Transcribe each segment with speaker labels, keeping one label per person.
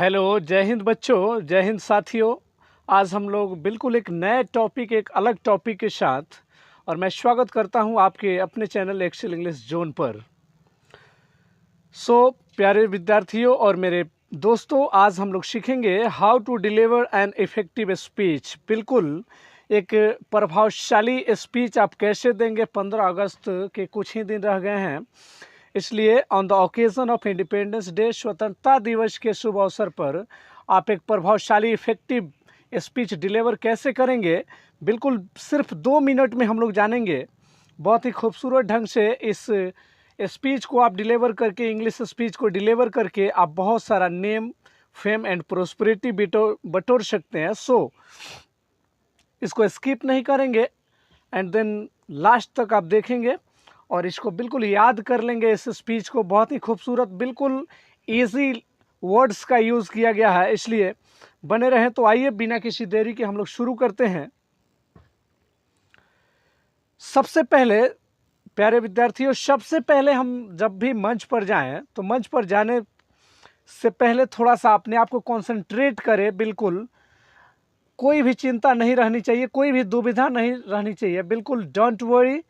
Speaker 1: Hello, जय हिंद बच्चों, जय हिंद साथियों। आज हम लोग बिल्कुल एक नए टॉपिक, एक अलग टॉपिक के साथ, और मैं स्वागत करता हूं आपके अपने चैनल एक्सेल इंग्लिश जोन पर। प्यारे विद्यार्थियों और मेरे दोस्तों, आज हम लोग सीखेंगे how to deliver an effective speech. बिल्कुल एक प्रभावशाली स्पीच आप कैसे देंगे। 15 अगस्त के कुछ ही दिन रह गए हैं, इसलिए on the occasion of Independence day, स्वतंत्रता दिवस के शुभ अवसर पर आप एक प्रभावशाली इफेक्टिव स्पीच डिलीवर कैसे करेंगे, बिल्कुल सिर्फ 2 मिनट में हम लोग जानेंगे। बहुत ही खूबसूरत ढंग से इस स्पीच को आप डिलीवर करके, इंग्लिश स्पीच को डिलीवर करके आप बहुत सारा नेम, फेम एंड प्रोस्पेरिटी बटोर सकते हैं। इसको स्किप नहीं करेंगे एंड देन लास्ट तक आप देखेंगे और इसको बिल्कुल याद कर लेंगे। इस स्पीच को बहुत ही खूबसूरत, बिल्कुल इजी वर्ड्स का यूज़ किया गया है, इसलिए बने रहें। तो आइए बिना किसी देरी के हम लोग शुरू करते हैं। सबसे पहले प्यारे विद्यार्थियों, सबसे पहले हम जब भी मंच पर जाएं तो मंच पर जाने से पहले थोड़ा सा अपने आप को कॉन्सेंट्रेट करें। बिल्कुल कोई भी चिंता नहीं रहनी चाहिए, कोई भी दुविधा नहीं रहनी चाहिए, बिल्कुल डोंट वरी।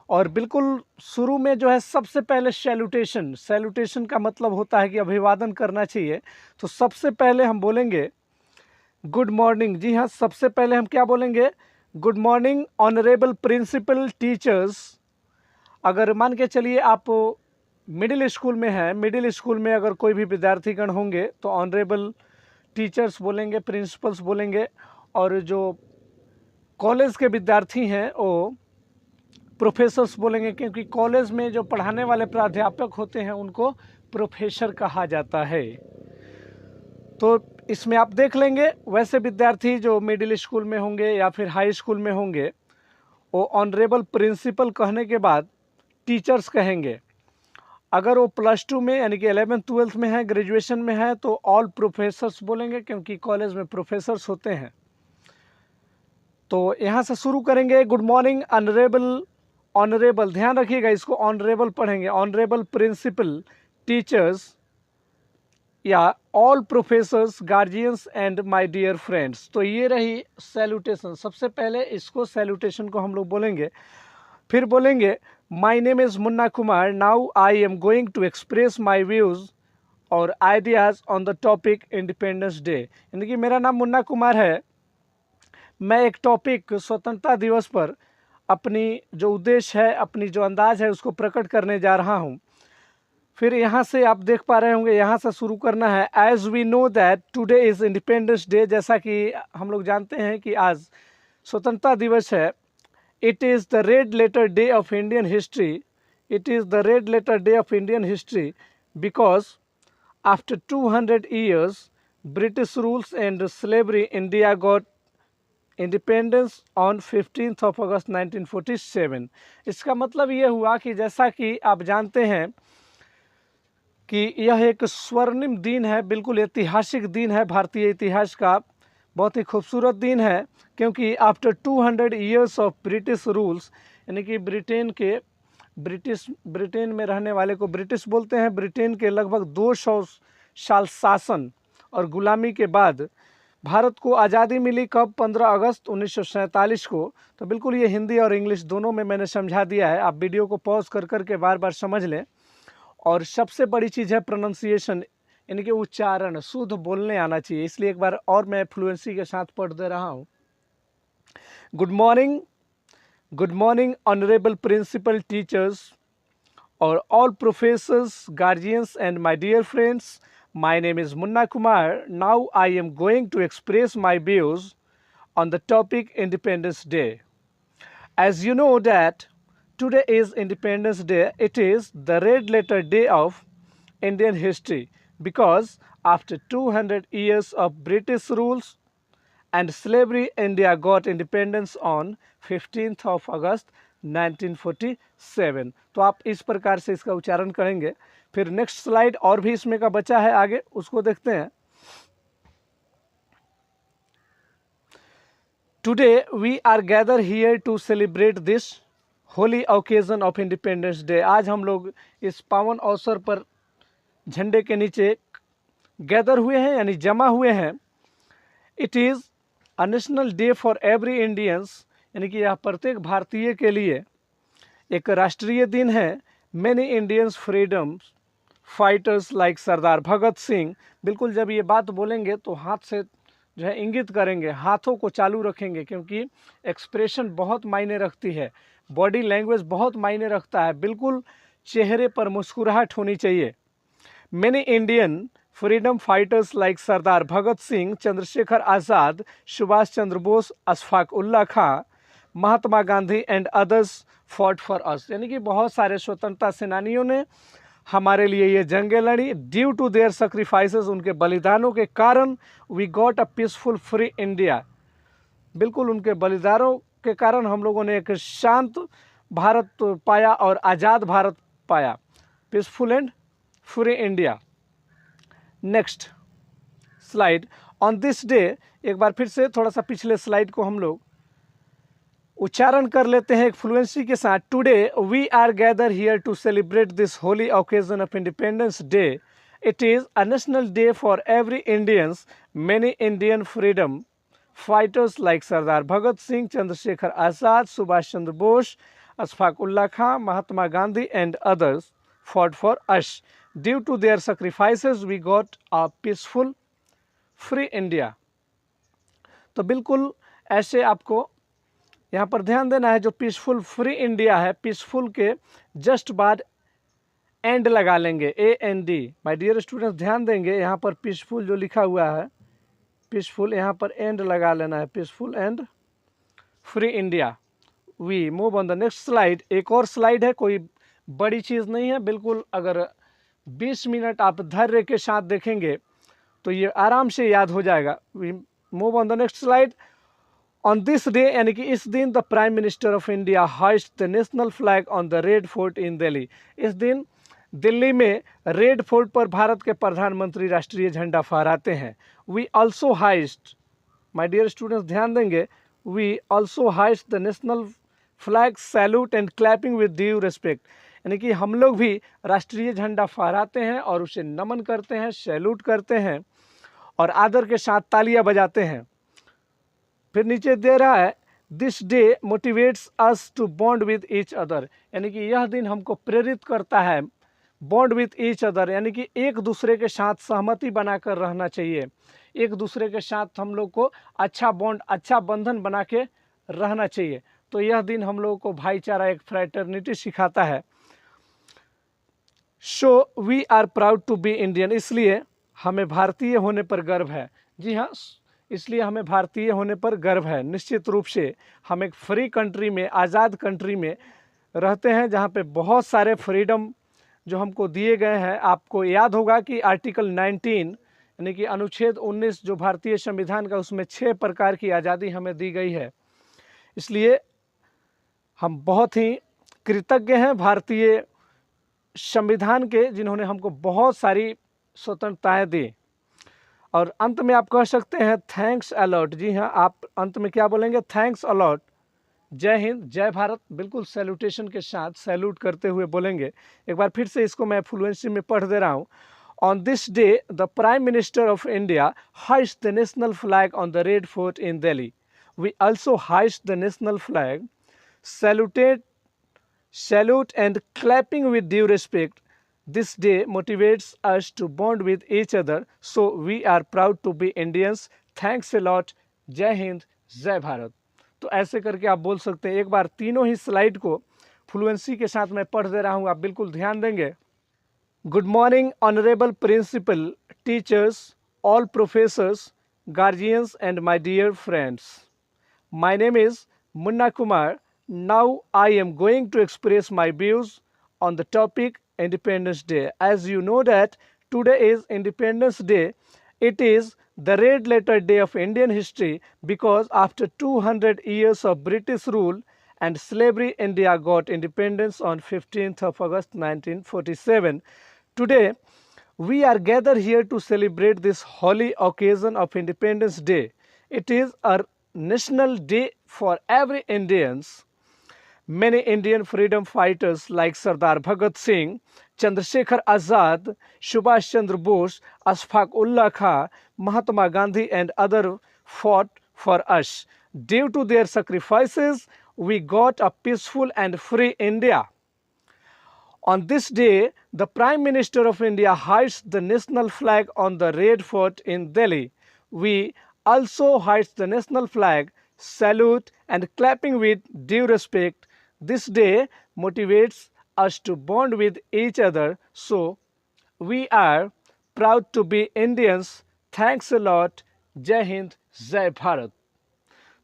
Speaker 1: और बिल्कुल शुरू में जो है सबसे पहले सैल्यूटेशन का मतलब होता है कि अभिवादन करना चाहिए। तो सबसे पहले हम बोलेंगे गुड मॉर्निंग। जी हाँ, सबसे पहले हम क्या बोलेंगे? Good morning honourable principal, teachers. अगर मान के चलिए आप मिडिल स्कूल में हैं, मिडिल स्कूल में अगर कोई भी विद्यार्थीगण होंगे तो ऑनरेबल टीचर्स बोलेंगे, प्रिंसिपल्स बोलेंगे। और जो कॉलेज के विद्यार्थी हैं वो प्रोफेसर्स बोलेंगे, क्योंकि कॉलेज में जो पढ़ाने वाले प्राध्यापक होते हैं उनको प्रोफेसर कहा जाता है। तो इसमें आप देख लेंगे, वैसे विद्यार्थी जो मिडिल स्कूल में होंगे या फिर हाई स्कूल में होंगे वो ऑनरेबल प्रिंसिपल कहने के बाद टीचर्स कहेंगे। अगर वो +2 में यानी कि 11th-12th में है, ग्रेजुएशन में है, तो ऑल प्रोफेसर्स बोलेंगे, क्योंकि कॉलेज में प्रोफेसर्स होते हैं। तो यहाँ से शुरू करेंगे। गुड मॉर्निंग ऑनरेबल, ध्यान रखिएगा, इसको ऑनरेबल पढ़ेंगे। ऑनरेबल प्रिंसिपल, टीचर्स या all professors, guardians and my dear friends. तो ये रही सैल्यूटेशन। सबसे पहले इसको सैल्यूटेशन को हम लोग बोलेंगे। फिर बोलेंगे my name is Munna Kumar, now I am going to express my views और ideas on the topic independence day. यानी कि मेरा नाम मुन्ना कुमार है, मैं एक टॉपिक स्वतंत्रता दिवस पर अपनी जो उद्देश्य है, अपनी जो अंदाज है, उसको प्रकट करने जा रहा हूँ। फिर यहाँ से आप देख पा रहे होंगे, यहाँ से शुरू करना है। As we know that today is Independence Day, जैसा कि हम लोग जानते हैं कि आज स्वतंत्रता दिवस है। It is the red letter day of Indian history, it is the red letter day of Indian history because after 200 years British rules and slavery, India got independence on 15th of August 1947। इसका मतलब ये हुआ कि जैसा कि आप जानते हैं कि यह एक स्वर्णिम दिन है, बिल्कुल ऐतिहासिक दिन है, भारतीय इतिहास का बहुत ही खूबसूरत दिन है। क्योंकि after 200 years of British rules, यानी कि ब्रिटेन में रहने वाले को ब्रिटिश बोलते हैं। ब्रिटेन के लगभग 200 साल शासन और गुलामी के बाद भारत को आज़ादी मिली। कब? 15 अगस्त 1947 को। तो बिल्कुल ये हिंदी और इंग्लिश दोनों में मैंने समझा दिया है, आप वीडियो को पॉज कर करके बार बार समझ लें। और सबसे बड़ी चीज़ है प्रोनाउंसिएशन, यानी कि उच्चारण, शुद्ध बोलने आना चाहिए। इसलिए एक बार और मैं फ्लुएंसी के साथ पढ़ दे रहा हूँ। Good morning honourable principal, teachers और all professors, guardians and my dear friends. My name is Munna Kumar. Now I am going to express my views on the topic Independence Day. As you know that today is Independence Day, it is the red letter day of Indian history because after 200 years of British rules and slavery, India got independence on 15th of August 1947। तो आप इस प्रकार से इसका उच्चारण करेंगे। फिर next slide और भी इसमें का बचा है, आगे उसको देखते हैं। Today we are gather here to celebrate this holy occasion of Independence Day. आज हम लोग इस पावन अवसर पर झंडे के नीचे गैदर हुए हैं यानी जमा हुए हैं। It is a national day for every Indians, यानी कि यह प्रत्येक भारतीय के लिए एक राष्ट्रीय दिन है। Many Indians freedom fighters like Sardar Bhagat Singh, बिल्कुल जब ये बात बोलेंगे तो हाथ से जो है इंगित करेंगे, हाथों को चालू रखेंगे, क्योंकि एक्सप्रेशन बहुत मायने रखती है, बॉडी लैंग्वेज बहुत मायने रखता है, बिल्कुल चेहरे पर मुस्कुराहट होनी चाहिए। Many Indian freedom fighters like Sardar Bhagat Singh, Chandrashekhar Azad, Subhash Chandra Bose, Ashfaq Ullah Khan, Mahatma Gandhi and others fought for us, यानी कि बहुत सारे स्वतंत्रता सेनानियों ने हमारे लिए ये जंगें लड़ी। ड्यू टू देयर सेक्रीफाइसेस, उनके बलिदानों के कारण, we got a peaceful free India, बिल्कुल उनके बलिदानों के कारण हम लोगों ने एक शांत भारत पाया और आज़ाद भारत पाया। Peaceful and free India. Next slide. On this day, एक बार फिर से थोड़ा सा पिछले स्लाइड को हम लोग उच्चारण कर लेते हैं एक फ्लुएंसी के साथ। Today we are gather here to celebrate this holy occasion of Independence Day. It is a national day for every Indians. Many Indian freedom fighters like Sardar Bhagat Singh, Chandrashekhar Azad, Subhash Chandra Bose, Ashfaq Ullah Khan, Mahatma Gandhi and others fought for us. Due to their sacrifices, we got a peaceful, free India. तो बिल्कुल ऐसे आपको यहाँ पर ध्यान देना है। जो पीसफुल फ्री इंडिया है, पीसफुल के जस्ट बाद एंड लगा लेंगे, AND। माय डियर स्टूडेंट्स ध्यान देंगे, यहाँ पर पीसफुल जो लिखा हुआ है, पीसफुल, यहाँ पर एंड लगा लेना है, peaceful and free India. We move on the next slide. एक और स्लाइड है, कोई बड़ी चीज़ नहीं है, बिल्कुल अगर 20 मिनट आप धैर्य के साथ देखेंगे तो ये आराम से याद हो जाएगा। We move on the next slide. On this day, यानी कि इस दिन, the prime minister of India hoist the national flag on the Red Fort in Delhi. इस दिन दिल्ली में रेड फोर्ट पर भारत के प्रधानमंत्री राष्ट्रीय झंडा फहराते हैं। We also hoist, my dear students ध्यान देंगे, we also hoist the national flag, salute and clapping with due respect, यानी कि हम लोग भी राष्ट्रीय झंडा फहराते हैं और उसे नमन करते हैं, सैल्यूट करते हैं और आदर के साथ तालियां बजाते हैं। फिर नीचे दे रहा है, this day motivates us to bond with each other, यानी कि यह दिन हमको प्रेरित करता है, बॉन्ड विद ईच अदर, यानी कि एक दूसरे के साथ सहमति बनाकर रहना चाहिए, एक दूसरे के साथ हम लोग को अच्छा बॉन्ड, अच्छा बंधन बना के रहना चाहिए। तो यह दिन हम लोगों को भाईचारा, एक फ्रैटर्निटी सिखाता है। So we are proud to be Indian, इसलिए हमें भारतीय होने पर गर्व है। जी हाँ, इसलिए हमें भारतीय होने पर गर्व है। निश्चित रूप से हम एक फ्री कंट्री में, आज़ाद कंट्री में रहते हैं, जहाँ पे बहुत सारे फ्रीडम जो हमको दिए गए हैं। आपको याद होगा कि आर्टिकल 19 यानी कि अनुच्छेद 19 जो भारतीय संविधान का, उसमें 6 प्रकार की आज़ादी हमें दी गई है। इसलिए हम बहुत ही कृतज्ञ हैं भारतीय संविधान के, जिन्होंने हमको बहुत सारी स्वतंत्रताएं दी। और अंत में आप कह सकते हैं थैंक्स अलॉट। जी हाँ, आप अंत में क्या बोलेंगे? Thanks a lot. जय हिंद, जय भारत, बिल्कुल सैल्यूटेशन के साथ, सैल्यूट करते हुए बोलेंगे। एक बार फिर से इसको मैं फ्लुएंसी में पढ़ दे रहा हूँ। On this day the prime minister of India hoist the national flag on the Red Fort in Delhi. We also hoist the national flag, salute and clapping with due respect. This day motivates us to bond with each other, so we are proud to be Indians. Thanks a lot. जय हिंद, जय भारत। तो ऐसे करके आप बोल सकते हैं। एक बार तीनों ही स्लाइड को फ्लुएंसी के साथ मैं पढ़ दे रहा हूँ, आप बिल्कुल ध्यान देंगे। Good morning honourable principal, teachers, all professors, guardians and my dear friends. My name is Munna Kumar. Now I am going to express my views on the topic Independence Day. As you know that today is Independence Day. It is the red letter day of Indian history because after 200 years of British rule and slavery, India got independence on 15th of August 1947. Today we are gathered here to celebrate this holy occasion of Independence Day. It is a national day for every Indians. Many Indian freedom fighters like Sardar Bhagat Singh, Chandrasekhar Azad, Subhash Chandra Bose, Ashfaq Ullah Khan, Mahatma Gandhi and others fought for us. Due to their sacrifices, we got a peaceful and free India. On this day, the Prime Minister of India hoists the national flag on the Red Fort in Delhi. We also hoist the national flag, salute and clapping with due respect. This day motivates us to bond with each other. So, we are proud to be Indians. Thanks a lot. जय हिंद, जय भारत।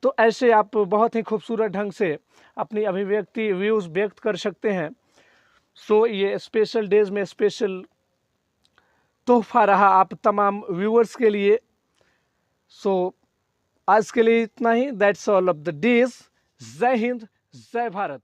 Speaker 1: तो ऐसे आप बहुत ही खूबसूरत ढंग से अपनी अभिव्यक्ति व्यूज़ व्यक्त कर सकते हैं। सो ये स्पेशल डेज में स्पेशल तोहफा रहा आप तमाम व्यूअर्स के लिए। सो आज के लिए इतना ही। That's all of the days. जय हिंद, जय भारत।